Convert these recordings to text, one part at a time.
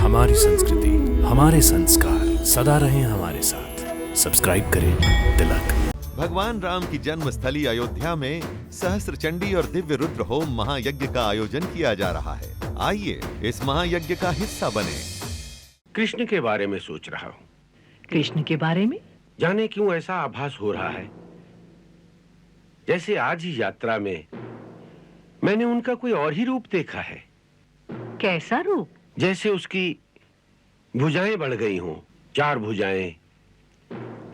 हमारी संस्कृति, हमारे संस्कार सदा रहें हमारे साथ। सब्सक्राइब करें तिलक। भगवान राम की जन्मस्थली अयोध्या में सहस्त्र चंडी और दिव्य रुद्र होम महायज्ञ का आयोजन किया जा रहा है। आइए इस महायज्ञ का हिस्सा बने। कृष्ण के बारे में सोच रहा हूँ। कृष्ण के बारे में? जाने क्यों ऐसा आभास हो रहा है जैसे आज ही यात्रा में मैंने उनका कोई और ही रूप देखा है। कैसा रूप? जैसे उसकी भुजाएं बढ़ गई हों, 4 भुजाएं,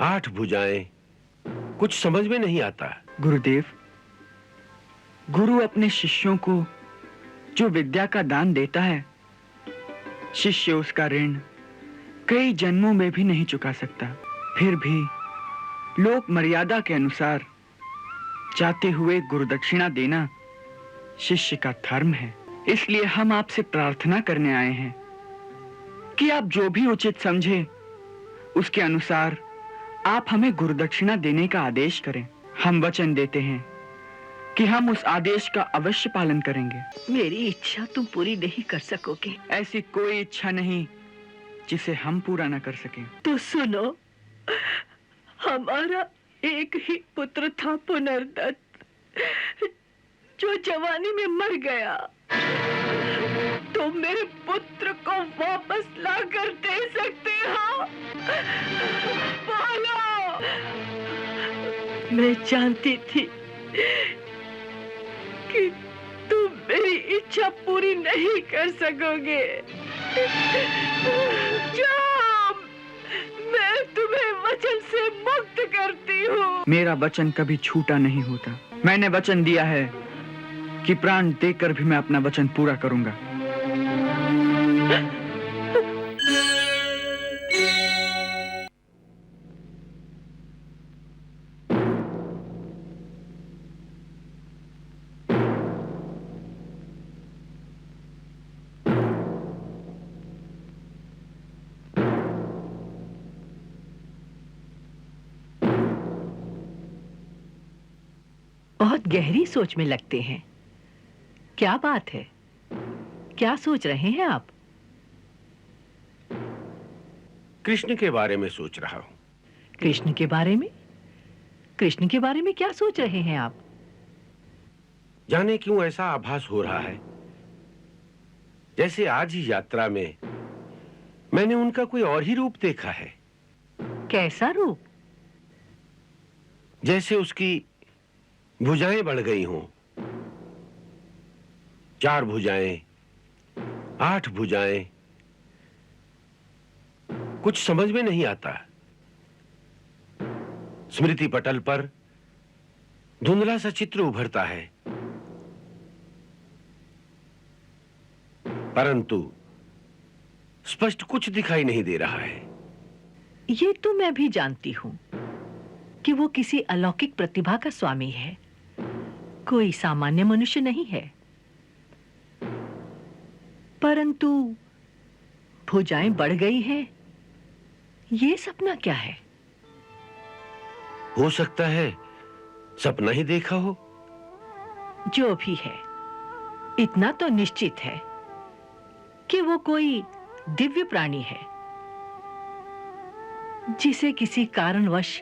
8 भुजाएं, कुछ समझ में नहीं आता। गुरुदेव, गुरु अपने शिष्यों को जो विद्या का दान देता है, शिष्य उसका ऋण कई जन्मों में भी नहीं चुका सकता। फिर भी लोक मर्यादा के अनुसार चाहते हुए गुरुदक्षिणा देना शिष्य का धर्म है। इसलिए हम आपसे प्रार्थना करने आए हैं कि आप जो भी उचित समझे उसके अनुसार आप हमें गुरुदक्षिणा देने का आदेश करें। हम वचन देते हैं कि हम उस आदेश का अवश्य पालन करेंगे। मेरी इच्छा तुम पूरी नहीं कर सकोगे। ऐसी कोई इच्छा नहीं जिसे हम पूरा न कर सकें। तो सुनो, हमारा एक ही पुत्र था पुनर्दत्त, जो जवानी में मर गया। तो मेरे पुत्र को वापस ला कर दे सकते हो? बोलो। मैं जानती थी कि तुम मेरी इच्छा पूरी नहीं कर सकोगे। जाओ, मैं तुम्हें वचन से मुक्त करती हूँ। मेरा वचन कभी छूटा नहीं होता। मैंने वचन दिया है कि प्राण देकर भी मैं अपना वचन पूरा करूंगा। बहुत गहरी सोच में लगते हैं। क्या बात है? क्या सोच रहे हैं आप? कृष्ण के बारे में सोच रहा हूँ। कृष्ण के बारे में? कृष्ण के बारे में क्या सोच रहे हैं आप? जाने क्यों ऐसा आभास हो रहा है जैसे आज ही यात्रा में मैंने उनका कोई और ही रूप देखा है। कैसा रूप? जैसे उसकी भुजाएं बढ़ गई हों, 4 भुजाएं, 8 भुजाएं, कुछ समझ में नहीं आता। स्मृति पटल पर धुंधला सा चित्र उभरता है, परंतु स्पष्ट कुछ दिखाई नहीं दे रहा है। ये तो मैं भी जानती हूँ कि वो किसी अलौकिक प्रतिभा का स्वामी है, कोई सामान्य मनुष्य नहीं है। परंतु भुजाएं बढ़ गई हैं, ये सपना क्या है? हो सकता है सपना ही देखा हो। जो भी है, इतना तो निश्चित है कि वो कोई दिव्य प्राणी है, जिसे किसी कारणवश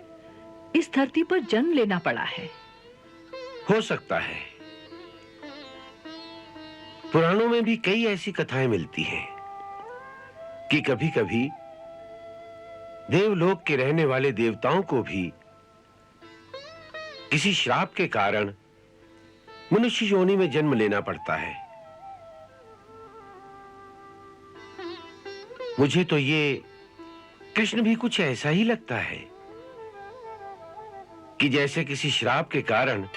इस धरती पर जन्म लेना पड़ा है। हो सकता है। पुराणों में भी कई ऐसी कथाएं मिलती हैं कि कभी-कभी देवलोक के रहने वाले देवताओं को भी किसी श्राप के कारण मनुष्य योनि में जन्म लेना पड़ता है। मुझे तो ये कृष्ण भी कुछ ऐसा ही लगता है कि जैसे किसी श्राप के कारण।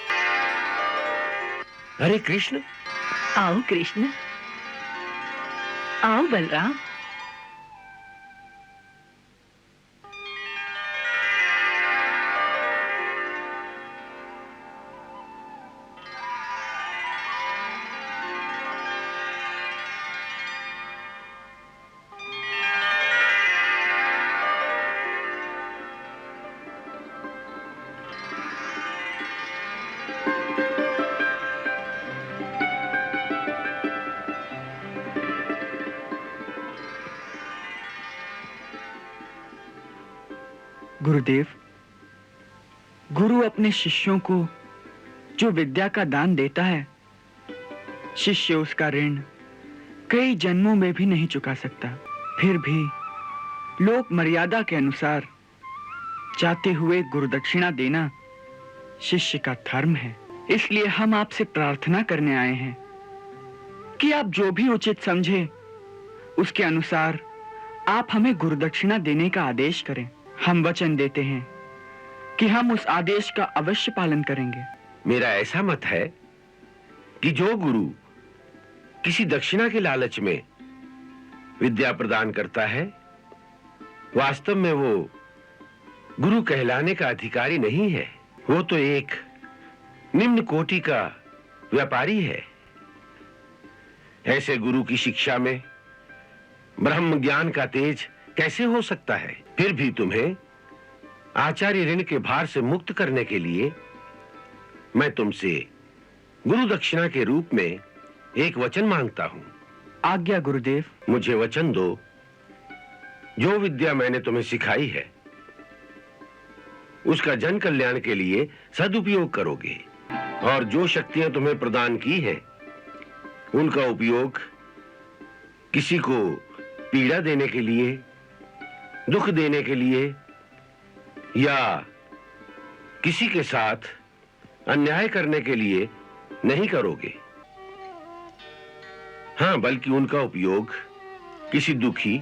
अरे कृष्ण! आओ कृष्ण, आओ बलराम। गुरुदेव, गुरु अपने शिष्यों को जो विद्या का दान देता है, शिष्य उसका ऋण कई जन्मों में भी नहीं चुका सकता। फिर भी लोक मर्यादा के अनुसार चाहते हुए गुरुदक्षिणा देना शिष्य का धर्म है। इसलिए हम आपसे प्रार्थना करने आए हैं कि आप जो भी उचित समझे उसके अनुसार आप हमें गुरुदक्षिणा देने का आदेश करें। हम वचन देते हैं कि हम उस आदेश का अवश्य पालन करेंगे। मेरा ऐसा मत है कि जो गुरु किसी दक्षिणा के लालच में विद्या प्रदान करता है, वास्तव में वो गुरु कहलाने का अधिकारी नहीं है। वो तो एक निम्न कोटि का व्यापारी है। ऐसे गुरु की शिक्षा में ब्रह्म ज्ञान का तेज कैसे हो सकता है? फिर भी तुम्हें आचार्य ऋण के भार से मुक्त करने के लिए मैं तुमसे गुरु दक्षिणा के रूप में एक वचन मांगता हूं। आज्ञा गुरुदेव। मुझे वचन दो, जो विद्या मैंने तुम्हें सिखाई है उसका जन कल्याण के लिए सदुपयोग करोगे, और जो शक्तियां तुम्हें प्रदान की हैं उनका उपयोग किसी को पीड़ा देने के लिए, दुख देने के लिए या किसी के साथ अन्याय करने के लिए नहीं करोगे। हां, बल्कि उनका उपयोग किसी दुखी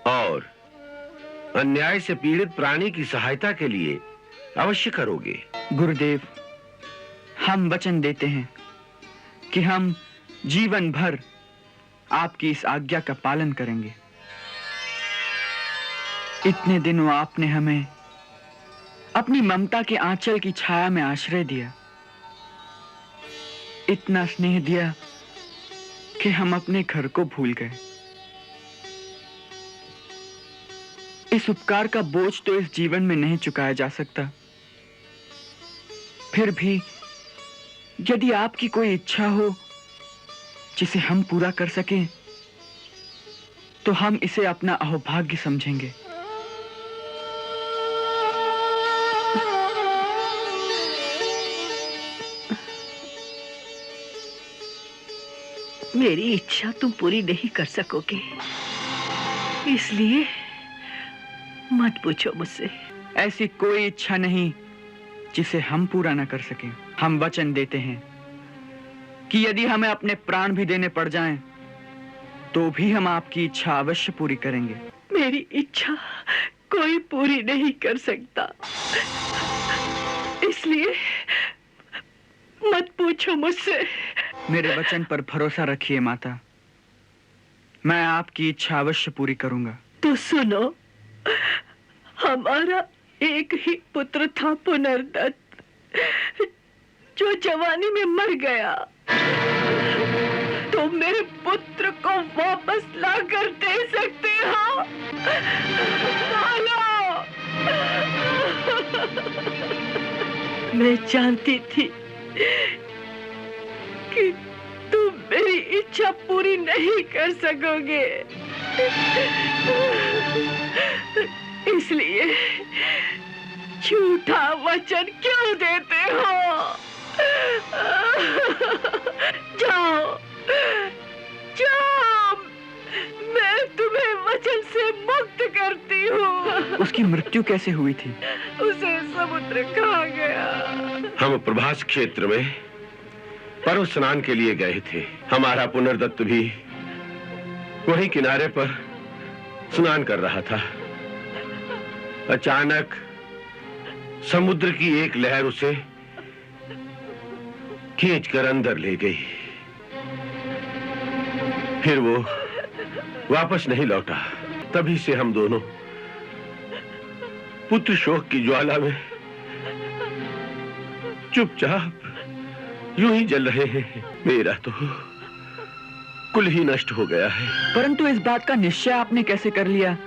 और अन्याय से पीड़ित प्राणी की सहायता के लिए अवश्य करोगे। गुरुदेव, हम वचन देते हैं कि हम जीवन भर आपकी इस आज्ञा का पालन करेंगे। इतने दिनों आपने हमें अपनी ममता के आंचल की छाया में आश्रय दिया, इतना स्नेह दिया कि हम अपने घर को भूल गए। इस उपकार का बोझ तो इस जीवन में नहीं चुकाया जा सकता। फिर भी यदि आपकी कोई इच्छा हो जिसे हम पूरा कर सकें, तो हम इसे अपना अहोभाग्य समझेंगे। मेरी इच्छा तुम पूरी नहीं कर सकोगे, इसलिए मत पूछो मुझसे। ऐसी कोई इच्छा नहीं जिसे हम पूरा न कर सकें। हम वचन देते हैं कि यदि हमें अपने प्राण भी देने पड़ जाएं, तो भी हम आपकी इच्छा अवश्य पूरी करेंगे। मेरी इच्छा कोई पूरी नहीं कर सकता, इसलिए मत पूछो मुझसे। मेरे वचन पर भरोसा रखिए माता, मैं आपकी इच्छा अवश्य पूरी करूंगा। तो सुनो, हमारा एक ही पुत्र था पुनर्दत्त, जो जवानी में मर गया। तो मेरे पुत्र को वापस ला कर दे सकते हो? बोलो। मैं जानती थी कि तुम मेरी इच्छा पूरी नहीं कर सकोगे, इसलिए झूठा वचन क्यों देते हो? जाओ, जाओ, मैं तुम्हें वचन से मुक्त करती हूँ। उसकी मृत्यु कैसे हुई थी? उसे समुद्र खा गया। हम प्रभास क्षेत्र में पर्व स्नान के लिए गए थे। हमारा पुनर्दत्त भी वहीं किनारे पर स्नान कर रहा था। अचानक समुद्र की एक लहर उसे खींचकर अंदर ले गई। फिर वो वापस नहीं लौटा। तभी से हम दोनों पुत्र शोक की ज्वाला में चुपचाप यूं ही जल रहे हैं। मेरा तो कुल ही नष्ट हो गया है। परंतु इस बात का निश्चय आपने कैसे कर लिया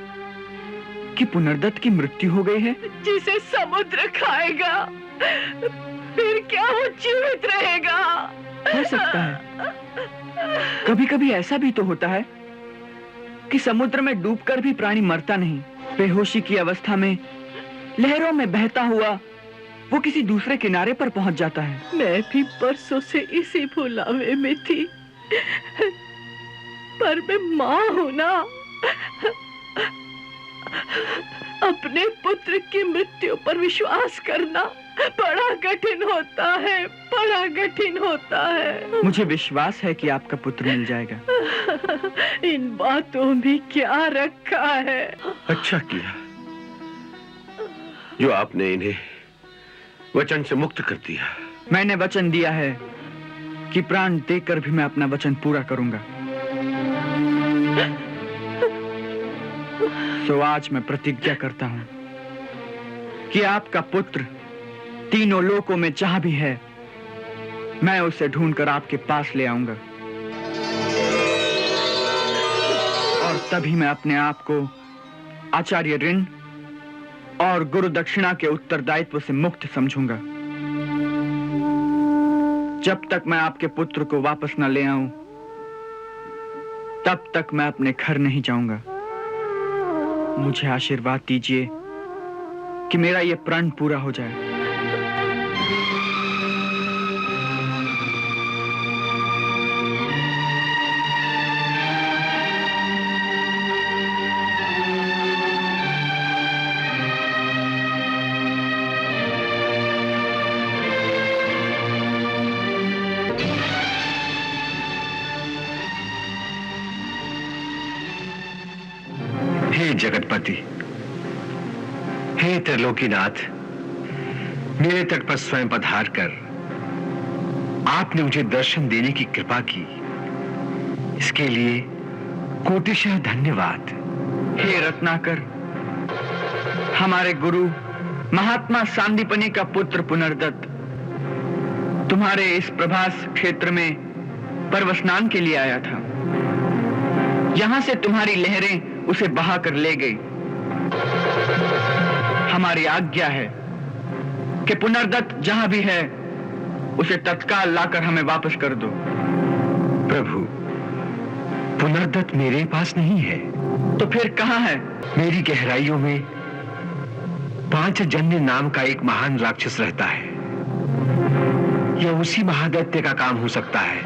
कि पुनर्दत्त की मृत्यु हो गई है? जिसे समुद्र खाएगा, फिर क्या वो जीवित रहेगा? हो सकता है। कभी कभी ऐसा भी तो होता है कि समुद्र में डूबकर भी प्राणी मरता नहीं। बेहोशी की अवस्था में लहरों में बहता हुआ वो किसी दूसरे किनारे पर पहुंच जाता है। मैं भी परसों से इसी भुलावे में थी, पर मैं मां हूं ना। अपने पुत्र की मृत्यु पर विश्वास करना बड़ा कठिन होता है, बड़ा कठिन होता है। मुझे विश्वास है कि आपका पुत्र मिल जाएगा। इन बातों में क्या रखा है? अच्छा किया जो आपने इन्हें वचन से मुक्त कर दिया। मैंने वचन दिया है कि प्राण देकर भी मैं अपना वचन पूरा करूंगा। तो आज मैं प्रतिज्ञा करता हूं कि आपका पुत्र तीनों लोकों में जहां भी है, मैं उसे ढूंढकर आपके पास ले आऊंगा। और तभी मैं अपने आप को आचार्य ऋण और गुरु दक्षिणा के उत्तरदायित्व से मुक्त समझूंगा। जब तक मैं आपके पुत्र को वापस न ले आऊं, तब तक मैं अपने घर नहीं जाऊंगा। मुझे आशीर्वाद दीजिए कि मेरा यह प्रण पूरा हो जाए। हे जगतपति, हे त्रिलोकीनाथ, मेरे तट पर स्वयं पधार कर आपने मुझे दर्शन देने की कृपा की, इसके लिए कोटिशः धन्यवाद। हे रत्नाकर, हमारे गुरु महात्मा सांदीपनि का पुत्र पुनर्दत्त तुम्हारे इस प्रभास क्षेत्र में पर्व स्नान के लिए आया था। यहां से तुम्हारी लहरें उसे बहाकर ले गई। हमारी आज्ञा है कि पुनर्दत्त जहां भी है, उसे तत्काल लाकर हमें वापस कर दो। प्रभु, पुनर्दत्त मेरे पास नहीं है। तो फिर कहां है? मेरी गहराइयों में पांचजन्य नाम का एक महान राक्षस रहता है। यह उसी महादैत्य का काम हो सकता है,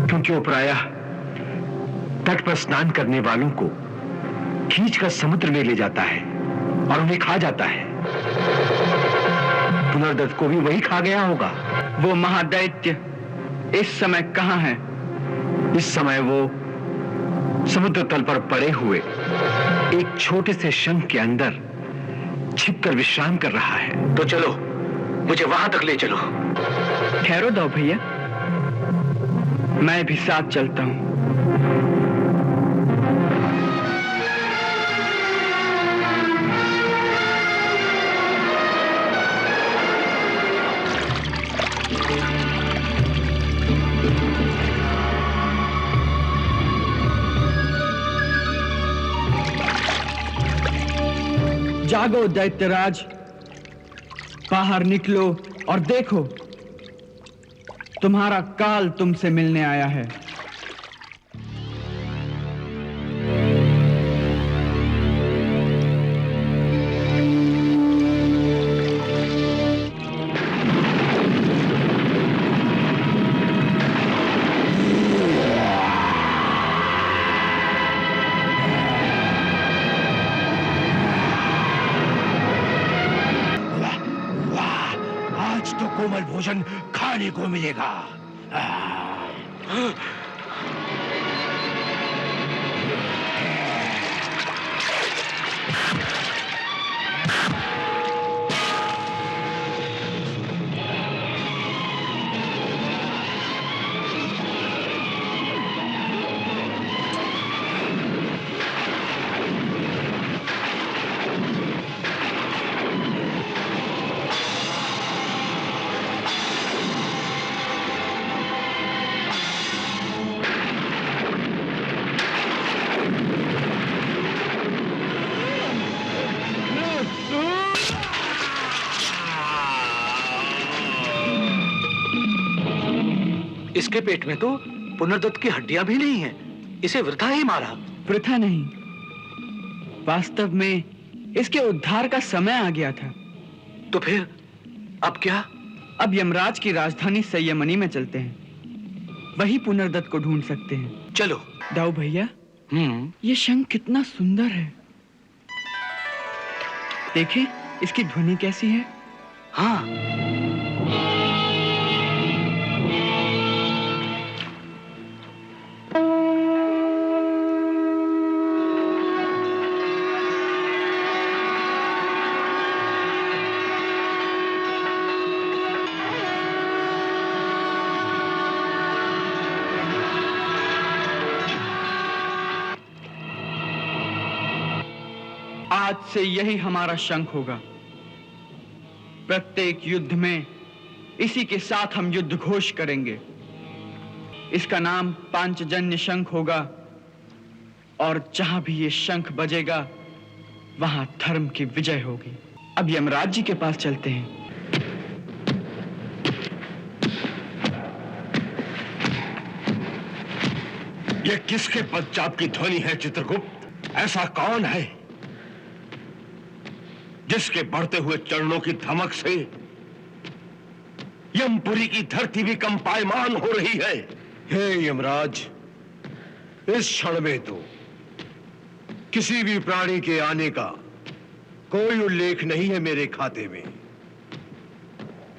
क्योंकि वो प्रायः तट पर स्नान करने वालों को खींचकर समुद्र में ले जाता है और उन्हें खा जाता है। पुनर्दत्त को भी वही खा गया होगा। वो महादैत्य इस समय कहां है? इस समय वो समुद्र तल पर पड़े हुए एक छोटे से शंख के अंदर छिपकर विश्राम कर रहा है। तो चलो, मुझे वहां तक ले चलो। ठहरो दो भैया, मैं भी साथ चलता हूं। जागो दैत्यराज, बाहर निकलो और देखो, तुम्हारा काल तुमसे मिलने आया है। कोमल भोजन खाने को मिलेगा। इसके पेट में तो पुनर्दत्त की हड्डियां भी नहीं हैं। इसे वृथा ही मारा। वृथा नहीं, वास्तव में इसके उद्धार का समय आ गया था। तो फिर अब क्या? अब यमराज की राजधानी संयमनी में चलते हैं, वही पुनर्दत्त को ढूंढ सकते हैं। चलो। दाऊ भैया, ये शंख कितना सुंदर है। देखें इसकी ध्वनि कैसी है। हाँ, आज से यही हमारा शंख होगा। प्रत्येक युद्ध में इसी के साथ हम युद्ध घोष करेंगे। इसका नाम पांचजन्य शंख होगा और जहां भी ये शंख बजेगा वहां धर्म की विजय होगी। अब यमराज जी के पास चलते हैं। ये किसके पदचाप की ध्वनि है चित्रगुप्त? ऐसा कौन है जिसके बढ़ते हुए चरणों की धमक से यमपुरी की धरती भी कंपायमान हो रही है? हे यमराज, इस क्षण में तो किसी भी प्राणी के आने का कोई उल्लेख नहीं है मेरे खाते में।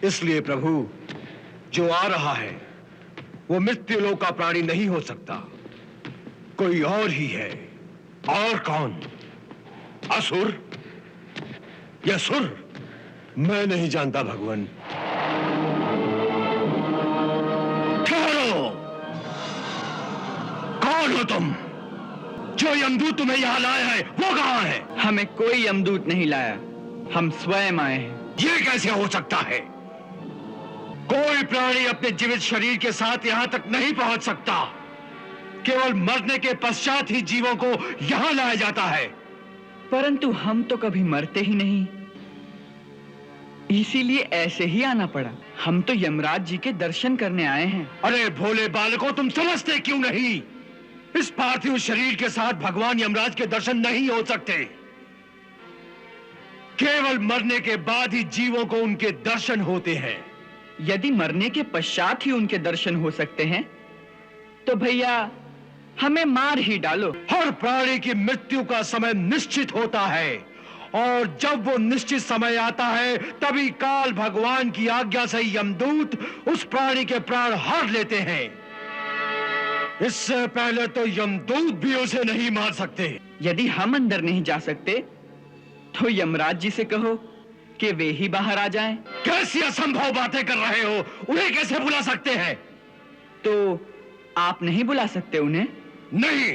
इसलिए प्रभु, जो आ रहा है वो मृत्युलोक का प्राणी नहीं हो सकता, कोई और ही है। और कौन? असुर या सुर? मैं नहीं जानता भगवान। ठहरो! कौन हो तुम? जो यमदूत तुम्हें यहां लाया है वो कहां है? हमें कोई यमदूत नहीं लाया, हम स्वयं आए हैं। ये कैसे हो सकता है? कोई प्राणी अपने जीवित शरीर के साथ यहां तक नहीं पहुंच सकता। केवल मरने के पश्चात ही जीवों को यहां लाया जाता है। परंतु हम तो कभी मरते ही नहीं, इसीलिए ऐसे ही आना पड़ा। हम तो यमराज जी के दर्शन करने आए हैं। अरे भोले बालकों, तुम समझते क्यों नहीं? इस पार्थिव शरीर के साथ भगवान यमराज के दर्शन नहीं हो सकते। केवल मरने के बाद ही जीवों को उनके दर्शन होते हैं। यदि मरने के पश्चात ही उनके दर्शन हो सकते हैं तो भैया हमें मार ही डालो। हर प्राणी की मृत्यु का समय निश्चित होता है और जब वो निश्चित समय आता है तभी काल भगवान की आज्ञा से यमदूत उस प्राणी के प्राण हर लेते हैं। इससे पहले तो यमदूत भी उसे नहीं मार सकते। यदि हम अंदर नहीं जा सकते तो यमराज जी से कहो कि वे ही बाहर आ जाएं। कैसी असंभव बातें कर रहे हो? उन्हें कैसे बुला सकते हैं? तो आप नहीं बुला सकते उन्हें? नहीं।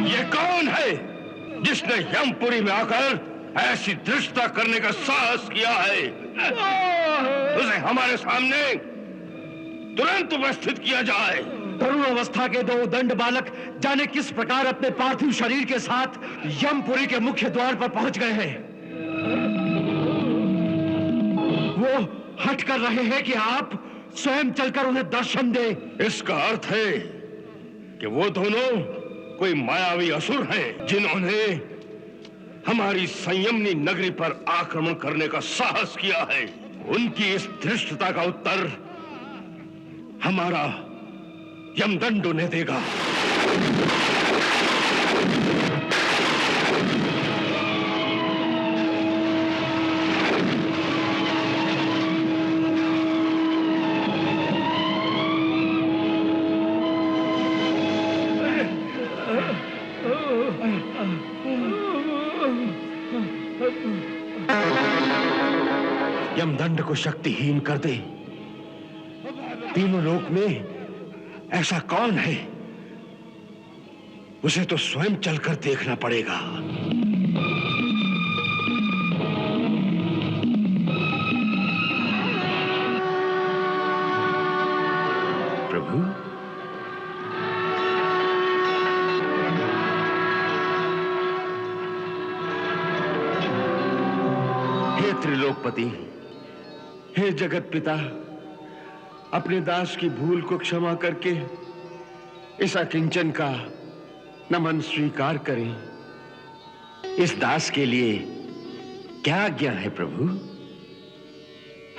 ये कौन है जिसने यमपुरी में आकर ऐसी धृष्टता करने का साहस किया है? उसे हमारे सामने तुरंत उपस्थित किया जाए। तरुण अवस्था के दो दंड बालक जाने किस प्रकार अपने पार्थिव शरीर के साथ यमपुरी के मुख्य द्वार पर पहुंच गए हैं। वो हट कर रहे हैं कि आप स्वयं चलकर उन्हें दर्शन दें। इसका अर्थ है कि वो दोनों कोई मायावी असुर हैं जिन्होंने हमारी संयमनी नगरी पर आक्रमण करने का साहस किया है। उनकी इस धृष्टता का उत्तर हमारा यमदंड उन्हें देगा। यमदंड को शक्तिहीन कर दे। तीनों लोक में ऐसा कौन है? उसे तो स्वयं चलकर देखना पड़ेगा। प्रभु, त्रिलोकपति, हे जगत पिता, अपने दास की भूल को क्षमा करके इस अकिंचन का नमन स्वीकार करें। इस दास के लिए क्या आज्ञा है प्रभु?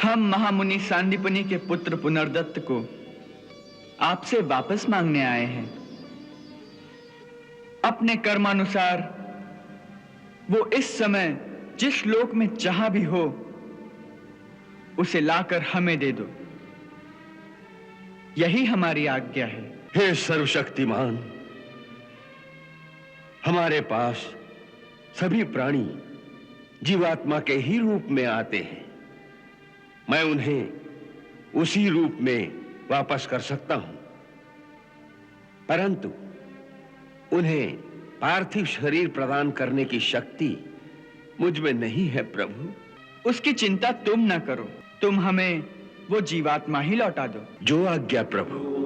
हम महामुनि सांदीपनि के पुत्र पुनर्दत्त को आपसे वापस मांगने आए हैं। अपने कर्मानुसार वो इस समय जिस लोक में जहां भी हो उसे लाकर हमें दे दो, यही हमारी आज्ञा है। हे सर्वशक्तिमान, हमारे पास सभी प्राणी जीवात्मा के ही रूप में आते हैं। मैं उन्हें उसी रूप में वापस कर सकता हूं, परंतु उन्हें पार्थिव शरीर प्रदान करने की शक्ति मुझ में नहीं है प्रभु। उसकी चिंता तुम न करो, तुम हमें वो जीवात्मा ही लौटा दो। जो आज्ञा प्रभु।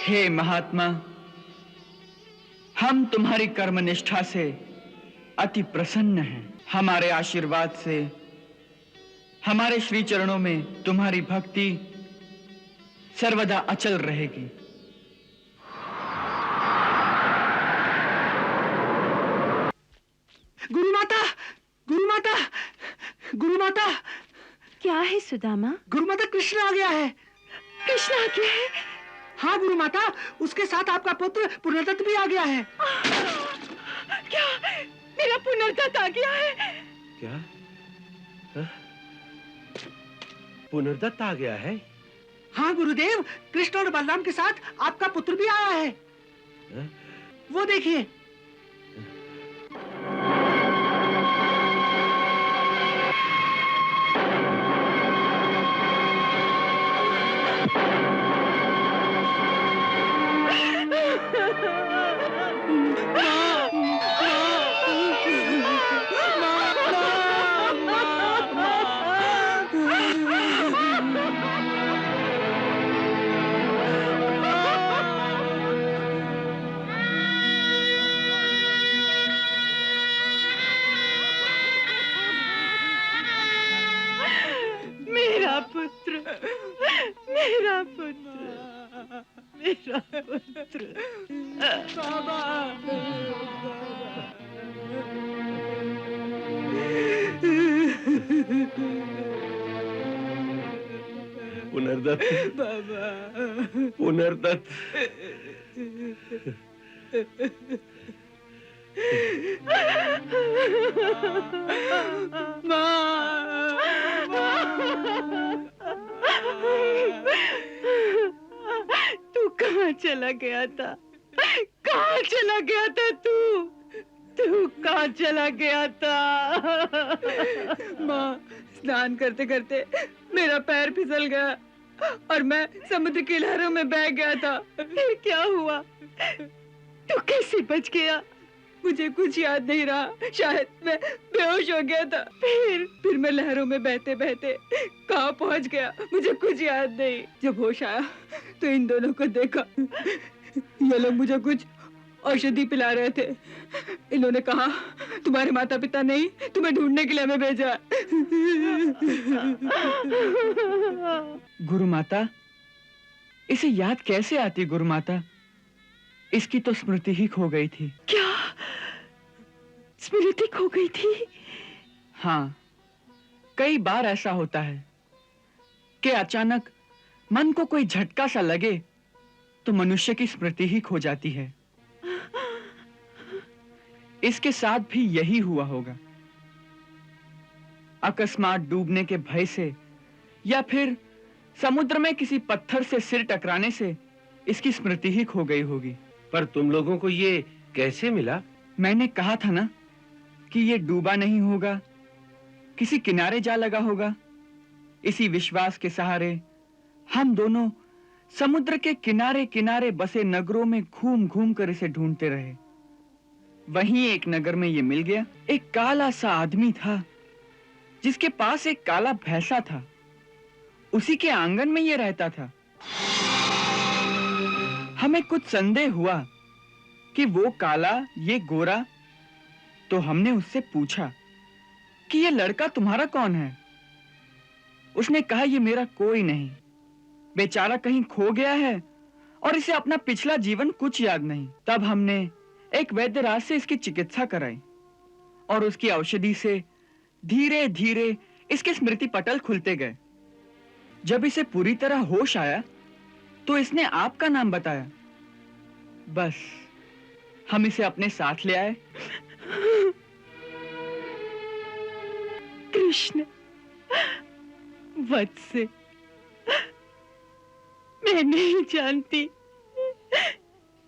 हे महात्मा, हम तुम्हारी कर्मनिष्ठा से अति प्रसन्न हैं। हमारे आशीर्वाद से हमारे श्री चरणों में तुम्हारी भक्ति सर्वदा अचल रहेगी। गुरु माता, गुरु माता, गुरु माता। क्या है सुदामा? गुरु माता, कृष्ण आ गया है। कृष्ण आ गया है? हाँ गुरु माता, उसके साथ आपका पुत्र पुनर्दत्त भी आ गया है। क्या मेरा पुनर्दत्त आ गया है? क्या? पुनर्दत्त आ गया है? हाँ गुरुदेव, कृष्ण और बलराम के साथ आपका पुत्र भी आया है। वो देखिए। मेरा पुत्र, मेरा पुत्र, मेरा पुत्र। बाबा, पुनर्दत्त, बाबा, पुनर्दत्त। तू कहाँ चला गया था? कहाँ चला गया था तू? तू कहाँ चला गया था? माँ, स्नान करते करते मेरा पैर फिसल गया और मैं समुद्र की लहरों में बह गया था। फिर क्या हुआ? तू कैसे बच गया? मुझे कुछ याद नहीं रहा। शायद मैं बेहोश हो गया था। फिर मैं लहरों में बहते बहते कहाँ पहुंच गया, मुझे कुछ याद नहीं। जब होश आया तो इन दोनों को देखा। ये लोग मुझे कुछ औषधि पिला रहे थे। इन्होंने कहा तुम्हारे माता पिता नहीं, तुम्हें ढूंढने के लिए हमें भेजा। गुरु माता, इसे याद कैसे आती? गुरु माता, इसकी तो स्मृति ही खो गई थी। क्या स्मृति खो गई थी? हाँ, कई बार ऐसा होता है कि अचानक मन को कोई झटका सा लगे तो मनुष्य की स्मृति ही खो जाती है। इसके साथ भी यही हुआ होगा। अकस्मात डूबने के भय से या फिर समुद्र में किसी पत्थर से सिर टकराने से इसकी स्मृति ही खो गई होगी। पर तुम लोगों को ये कैसे मिला? मैंने कहा था ना कि ये डूबा नहीं होगा, किसी किनारे जा लगा होगा। इसी विश्वास के सहारे हम दोनों समुद्र के किनारे किनारे बसे नगरों में घूम घूम कर इसे ढूंढते रहे। वहीं एक नगर में ये मिल गया। एक काला सा आदमी था जिसके पास एक काला भैंसा था। उसी के आंगन में ये रहता था। हमें कुछ संदेह हुआ कि वो काला ये गोरा, तो हमने उससे पूछा कि ये लड़का तुम्हारा कौन है। उसने कहा ये मेरा कोई नहीं, बेचारा कहीं खो गया है और इसे अपना पिछला जीवन कुछ याद नहीं। तब हमने एक वैद्यराज से इसकी चिकित्सा कराई और उसकी औषधि से धीरे धीरे इसके स्मृति पटल खुलते गए। जब इसे पूरी तरह होश आया तो इसने आपका नाम बताया। बस हम इसे अपने साथ ले आए। कृष्ण वत्स, मैं नहीं जानती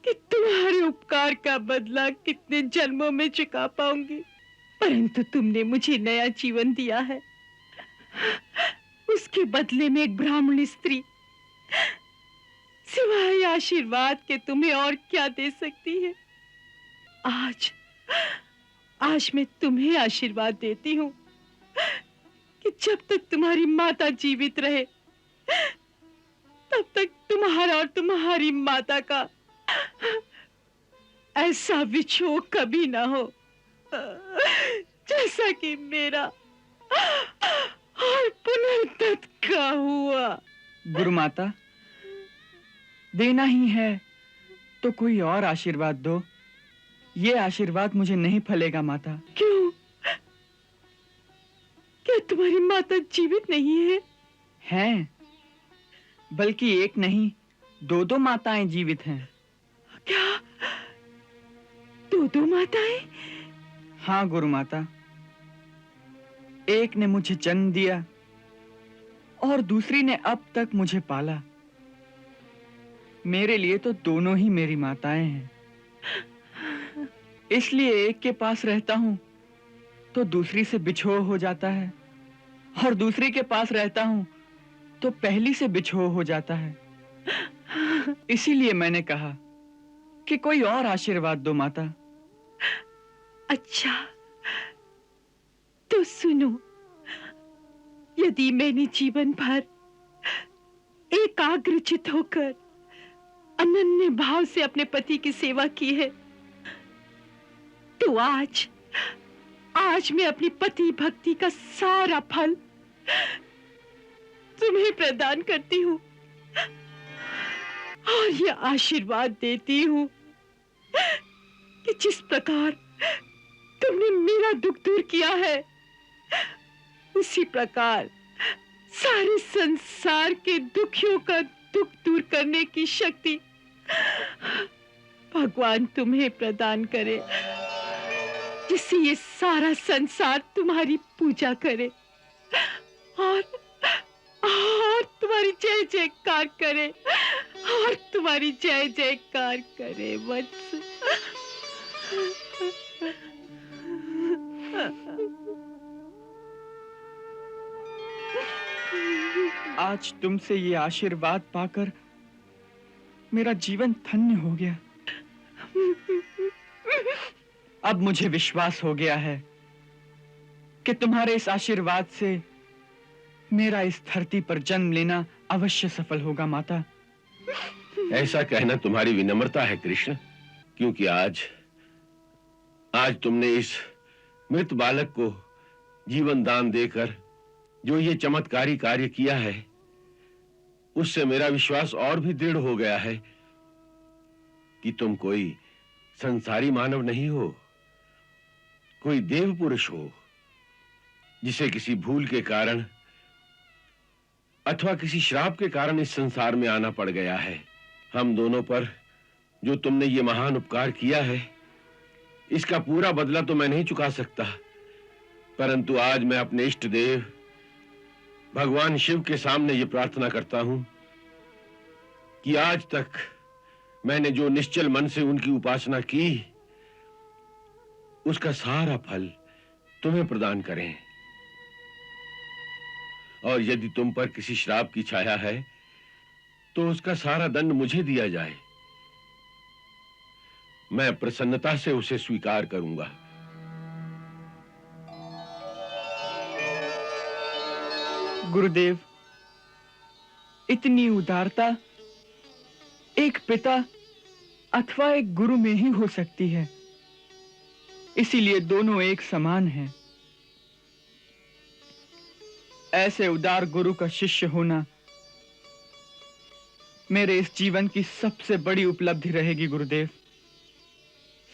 कि तुम्हारे उपकार का बदला कितने जन्मों में चुका पाऊंगी, परंतु तुमने मुझे नया जीवन दिया है। उसके बदले में एक ब्राह्मण स्त्री सिवाय आशीर्वाद के तुम्हें और क्या दे सकती है। आज मैं तुम्हें आशीर्वाद देती हूँ कि जब तक तुम्हारी माता जीवित रहे तब तक तुम्हारा और तुम्हारी माता का ऐसा विछोह कभी ना हो जैसा कि मेरा और पुनर्दत्त का हुआ। गुरु माता, देना ही है तो कोई और आशीर्वाद दो। ये आशीर्वाद मुझे नहीं फलेगा माता। क्यों? क्या तुम्हारी माता जीवित नहीं है? हैं, बल्कि एक नहीं दो माताएं जीवित हैं। क्या? दो माताएं? हाँ गुरु माता, एक ने मुझे जन्म दिया और दूसरी ने अब तक मुझे पाला। मेरे लिए तो दोनों ही मेरी माताएं हैं। इसलिए एक के पास रहता हूं तो दूसरी से बिछोह हो जाता है और दूसरी के पास रहता हूं तो पहली से बिछोह हो जाता है। इसीलिए मैंने कहा कि कोई और आशीर्वाद दो माता। अच्छा तो सुनो, यदि मैंने जीवन भर एकाग्रचित होकर अनन्य भाव से अपने पति की सेवा की है तो आज मैं अपनी पति भक्ति का सारा फल तुम्हें प्रदान करती हूँ और यह आशीर्वाद देती हूँ कि जिस प्रकार तुमने मेरा दुख दूर किया है उसी प्रकार सारे संसार के दुखियों का दुख दूर करने की शक्ति भगवान तुम्हें प्रदान करे, जिससे ये सारा संसार तुम्हारी पूजा करे और तुम्हारी जय जयकार करे और तुम्हारी जय जयकार करे वत्स। आज तुमसे ये आशीर्वाद पाकर मेरा जीवन धन्य हो गया। अब मुझे विश्वास हो गया है कि तुम्हारे इस आशीर्वाद से मेरा इस धरती पर जन्म लेना अवश्य सफल होगा माता। ऐसा कहना तुम्हारी विनम्रता है कृष्ण, क्योंकि आज तुमने इस मृत बालक को जीवन दान देकर जो ये चमत्कारी कार्य किया है, उससे मेरा विश्वास और भी दृढ़ हो गया है कि तुम कोई संसारी मानव नहीं हो, कोई देव पुरुष हो जिसे किसी भूल के कारण अथवा किसी श्राप के कारण इस संसार में आना पड़ गया है। हम दोनों पर जो तुमने ये महान उपकार किया है, इसका पूरा बदला तो मैं नहीं चुका सकता, परंतु आज मैं अपने इष्ट देव भगवान शिव के सामने ये प्रार्थना करता हूं कि आज तक मैंने जो निश्चल मन से उनकी उपासना की, उसका सारा फल तुम्हें प्रदान करें। और यदि तुम पर किसी श्राप की छाया है तो उसका सारा दंड मुझे दिया जाए। मैं प्रसन्नता से उसे स्वीकार करूंगा। गुरुदेव, इतनी उदारता एक पिता अथवा एक गुरु में ही हो सकती है, इसीलिए दोनों एक समान हैं। ऐसे उदार गुरु का शिष्य होना मेरे इस जीवन की सबसे बड़ी उपलब्धि रहेगी गुरुदेव,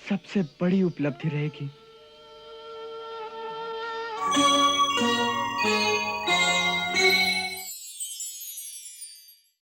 सबसे बड़ी उपलब्धि रहेगी।